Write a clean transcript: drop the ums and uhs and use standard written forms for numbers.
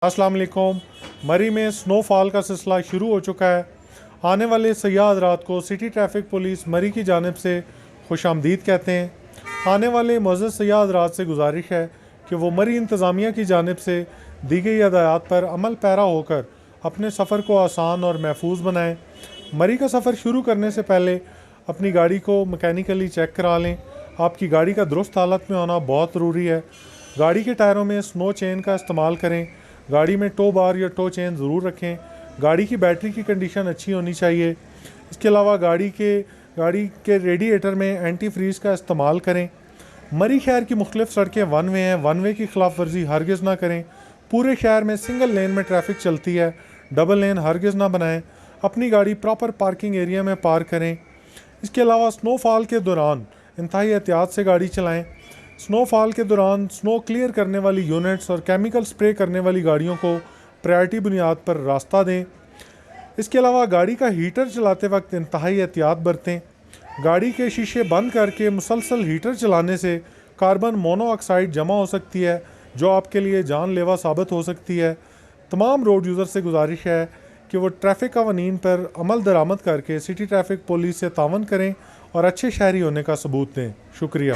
अस्सलाम वालेकुम। मरी में स्नोफॉल का सिलसिला शुरू हो चुका है। आने वाले सयाह हज़रात को सिटी ट्रैफिक पुलिस मरी की जानिब से खुशामदीद कहते हैं। आने वाले मुअज़्ज़ज़ सयाह हज़रात से गुजारिश है कि वो मरी इंतज़ामिया की जानिब से दी गई हदायत पर अमल पैरा होकर अपने सफ़र को आसान और महफूज बनाएँ। मरी का सफ़र शुरू करने से पहले अपनी गाड़ी को मैकेनिकली चेक करा लें। आपकी गाड़ी का दुरुस्त हालत में होना बहुत ज़रूरी है। गाड़ी के टायरों में स्नो चेन का इस्तेमाल करें। गाड़ी में टो बार या टो चेन ज़रूर रखें। गाड़ी की बैटरी की कंडीशन अच्छी होनी चाहिए। इसके अलावा गाड़ी के रेडिएटर में एंटी फ्रीज़ का इस्तेमाल करें। मरी शहर की मुख्तलिफ सड़कें वन वे हैं। वन वे की खिलाफ वर्जी हरगिज़ ना करें। पूरे शहर में सिंगल लेन में ट्रैफिक चलती है, डबल लेन हरगिज़ ना बनाएं। अपनी गाड़ी प्रॉपर पार्किंग एरिया में पार्क करें। इसके अलावा स्नोफॉल के दौरान इंतहाई एहतियात से गाड़ी चलाएं। स्नोफॉल के दौरान स्नो क्लियर करने वाली यूनिट्स और केमिकल स्प्रे करने वाली गाड़ियों को प्रायोरिटी बुनियाद पर रास्ता दें। इसके अलावा गाड़ी का हीटर चलाते वक्त इंतहाई एहतियात बरतें। गाड़ी के शीशे बंद करके मुसलसल हीटर चलाने से कार्बन मोनोऑक्साइड जमा हो सकती है, जो आपके लिए जानलेवा साबित हो सकती है। तमाम रोड यूज़र से गुजारिश है कि वो ट्रैफिक कवानीन पर अमल दरामद करके सिटी ट्रैफिक पुलिस से तावन करें और अच्छे शहरी होने का सबूत दें। शुक्रिया।